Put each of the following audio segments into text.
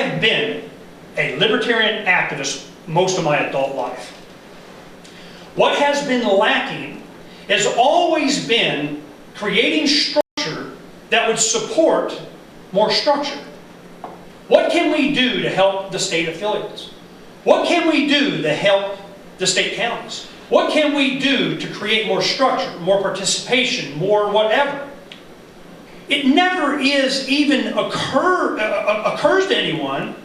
have been a libertarian activist most of my adult life. What has been lacking has always been creating structure that would support more structure. What can we do to help the state affiliates? What can we do to help the state counties? What can we do to create more structure, more participation, more whatever? It never is even occurs to anyone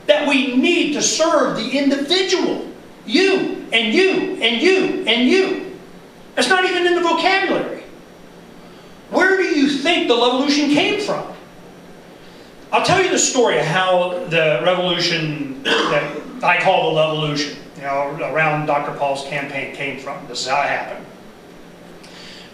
that we need to serve the individual. You, and you, and you, and you. It's not even in the vocabulary. Where do you think the revolution came from? I'll tell you the story of how the revolution that I call the revolution, around Dr. Paul's campaign came from. This is how it happened.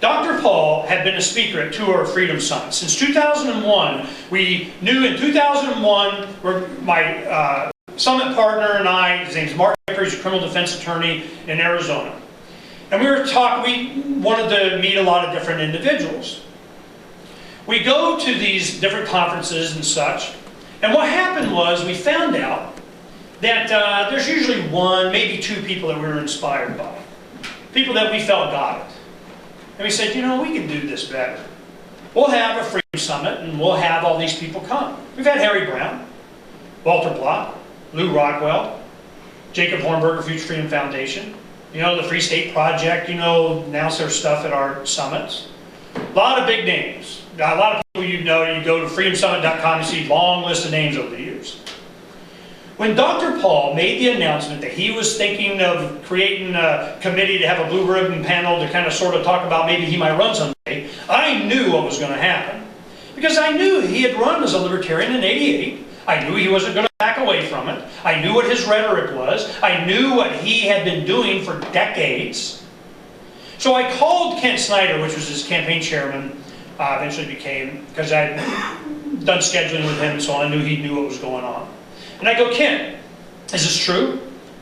Dr. Paul had been a speaker at two of our Freedom Summits. Since 2001, we knew in 2001, my summit partner and I, his name's Mark, he's a criminal defense attorney in Arizona. And we wanted to meet a lot of different individuals. We go to these different conferences and such, and what happened was we found out that there's usually one, maybe two people that we were inspired by. People that we felt got it. And we said, we can do this better. We'll have a Freedom Summit and we'll have all these people come. We've had Harry Brown, Walter Block, Lou Rockwell, Jacob Hornberger, Future Freedom Foundation, the Free State Project, announce their stuff at our summits. A lot of big names. A lot of people you go to freedomsummit.com and see a long list of names over the years. When Dr. Paul made the announcement that he was thinking of creating a committee to have a blue ribbon panel to kind of sort of talk about maybe he might run someday, I knew what was going to happen. Because I knew he had run as a libertarian in '88. I knew he wasn't going to back away from it. I knew what his rhetoric was. I knew what he had been doing for decades. So I called Kent Snyder, which was his campaign chairman, eventually became, because I had done scheduling with him, so I knew he knew what was going on. And I go, Kent, is this true?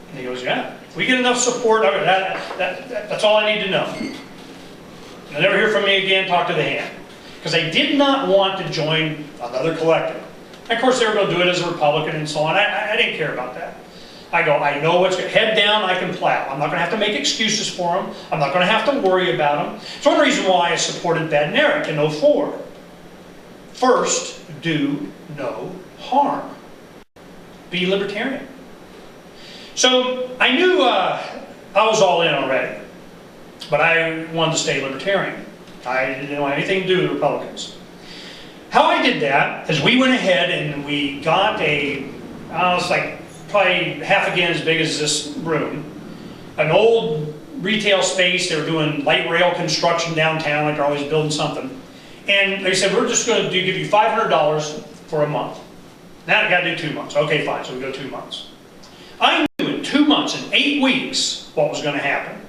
And he goes, yeah. If we get enough support, that's all I need to know. You'll never hear from me again, talk to the hand. Because I did not want to join another collective. And of course, they were going to do it as a Republican and so on. I didn't care about that. I go, I know what's going to, head down, I can plow. I'm not going to have to make excuses for them. I'm not going to have to worry about them. It's one reason why I supported Bed and Eric in '04. First, do no harm. Be libertarian. So I knew I was all in already, but I wanted to stay libertarian. I didn't want anything to do with Republicans. How I did that is we went ahead and we got it's like probably half again as big as this room, an old retail space. They were doing light rail construction downtown, like they're always building something. And they said, we're just going to give you $500 for a month. Now I got to do 2 months. Okay, fine, so we go 2 months. I knew in 2 months, in 8 weeks, what was going to happen.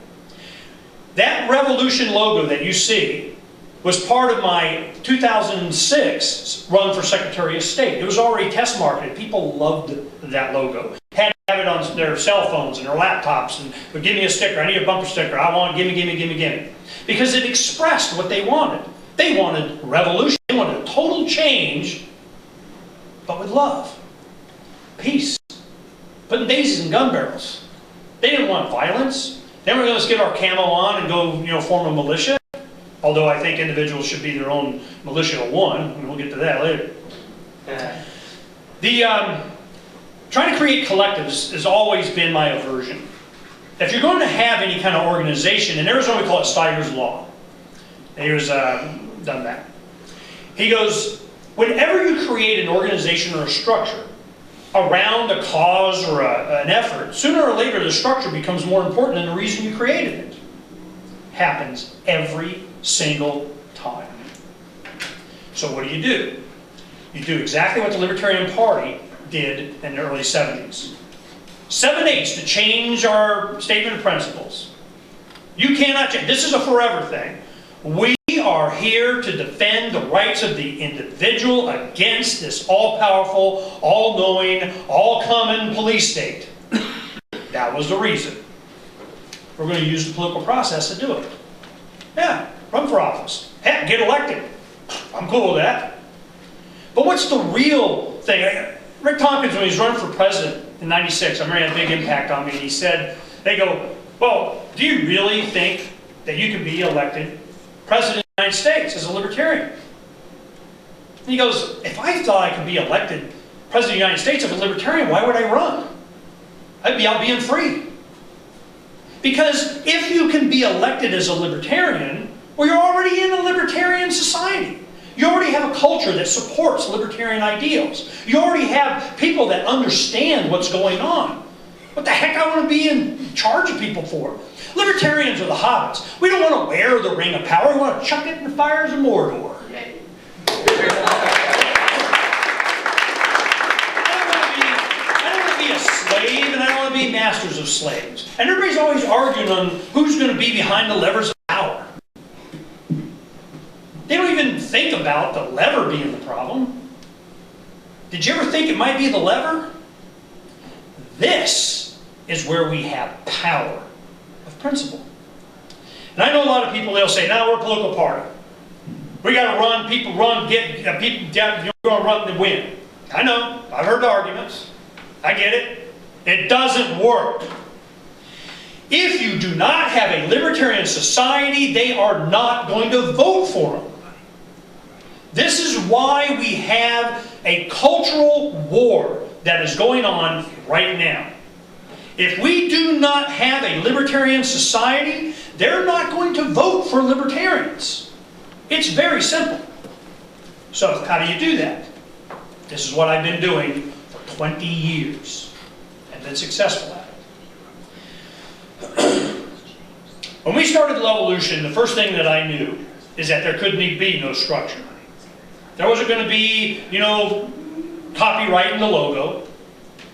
That revolution logo that you see was part of my 2006 run for Secretary of State. It was already test marketed. People loved that logo. Had to have it on their cell phones and their laptops and would give me a sticker. I need a bumper sticker. I want gimme, gimme, gimme, gimme. Because it expressed what they wanted. They wanted revolution. They wanted a total change, but with love, peace, putting daisies in gun barrels. They didn't want violence. They weren't going to get our camo on and go, form a militia. Although I think individuals should be their own militia of one, and we'll get to that later. Trying to create collectives has always been my aversion. If you're going to have any kind of organization, in Arizona we call it Steiger's Law. And he was done that. He goes, whenever you create an organization or a structure around a cause or an effort, sooner or later the structure becomes more important than the reason you created it. Happens every single time. So what do? You do exactly what the Libertarian Party did in the early 70s. 7/8 to change our statement of principles. You cannot change. This is a forever thing. We are here to defend the rights of the individual against this all-powerful, all-knowing, all-common police state. That was the reason. We're going to use the political process to do it. Yeah, run for office. Heck, get elected. I'm cool with that. But what's the real thing? Rick Tompkins, when he was running for president in '96, I remember he had a big impact on me. He said, they go, well, do you really think that you can be elected president of the United States as a libertarian? And he goes, if I thought I could be elected president of the United States as a libertarian, why would I run? I'd be out being free. Because if you can be elected as a libertarian, well, you're already in a libertarian society. You already have a culture that supports libertarian ideals. You already have people that understand what's going on. What the heck I want to be in charge of people for? Libertarians are the hobbits. We don't want to wear the ring of power. We want to chuck it in the fires of Mordor. I don't want to be a slave, and I don't want to be masters of slaves. And everybody's always arguing on who's going to be behind the levers of power. They don't even think about the lever being the problem. Did you ever think it might be the lever? This is where we have power of principle. And I know a lot of people, they'll say, no, we're a political party. We got to run, people run, get people down, you're going to run to win. I know, I've heard the arguments. I get it. It doesn't work. If you do not have a libertarian society, they are not going to vote for them. This is why we have a cultural war that is going on right now. If we do not have a libertarian society, they're not going to vote for libertarians. It's very simple. So how do you do that? This is what I've been doing for 20 years and been successful at it. When we started Levolution, the first thing that I knew is that there couldn't be no structure. There wasn't going to be, copyright in the logo.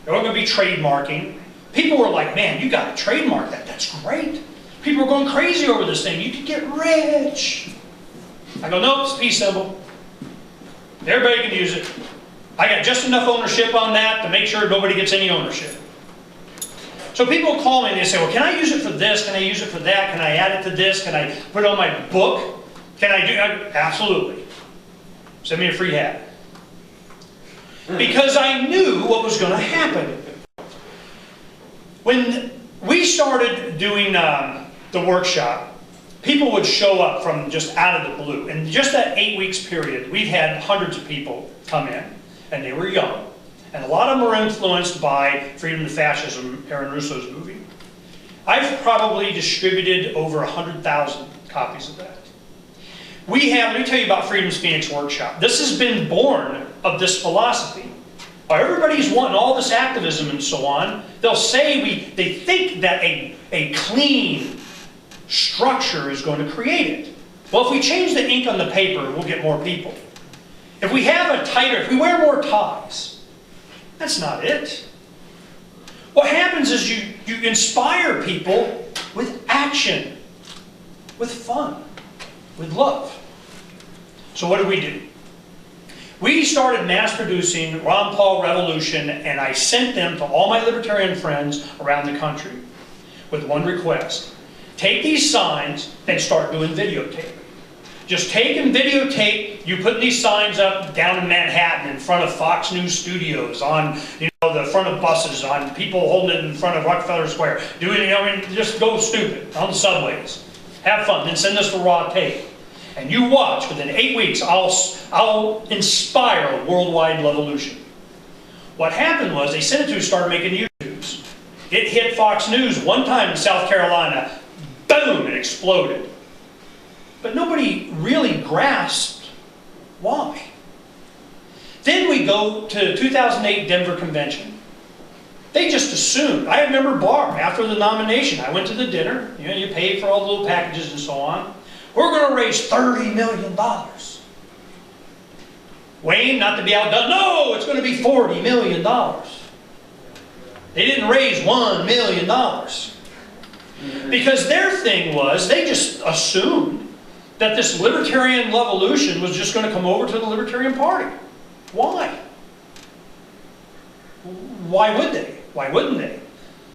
There wasn't going to be trademarking. People were like, man, you got to trademark that. That's great. People were going crazy over this thing. You could get rich. I go, nope, it's a peace symbol. Everybody can use it. I got just enough ownership on that to make sure nobody gets any ownership. So people call me and they say, well, can I use it for this? Can I use it for that? Can I add it to this? Can I put it on my book? Can I do that? Absolutely. Send me a free hat. Because I knew what was going to happen. When we started doing the workshop, people would show up from just out of the blue. In just that 8 weeks period, we've had hundreds of people come in, and they were young. And a lot of them were influenced by Freedom to Fascism, Aaron Russo's movie. I've probably distributed over 100,000 copies of that. Let me tell you about Freedom's Phoenix Workshop. This has been born of this philosophy. Everybody's wanting all this activism and so on. They'll say they think that a clean structure is going to create it. Well, if we change the ink on the paper, we'll get more people. If we have if we wear more ties, that's not it. What happens is you inspire people with action, with fun, with love. So what did we do? We started mass producing Ron Paul Revolution, and I sent them to all my libertarian friends around the country with one request. Take these signs and start doing videotape. Just take and videotape you putting these signs up down in Manhattan in front of Fox News studios, on the front of buses, on people holding it in front of Rockefeller Square. Just go stupid on the subways. Have fun, then send us the raw tape. And you watch, within 8 weeks, I'll inspire a worldwide revolution. What happened was, they sent it to us, started making YouTubes. It hit Fox News one time in South Carolina. Boom, it exploded. But nobody really grasped why. Then we go to 2008 Denver Convention. They just assumed. I remember Barr, after the nomination, I went to the dinner. You pay for all the little packages and so on. We're going to raise $30 million. Wayne, not to be outdone, no, it's going to be $40 million. They didn't raise $1 million. Because their thing was, they just assumed that this libertarian revolution was just going to come over to the Libertarian Party. Why? Why would they? Why wouldn't they?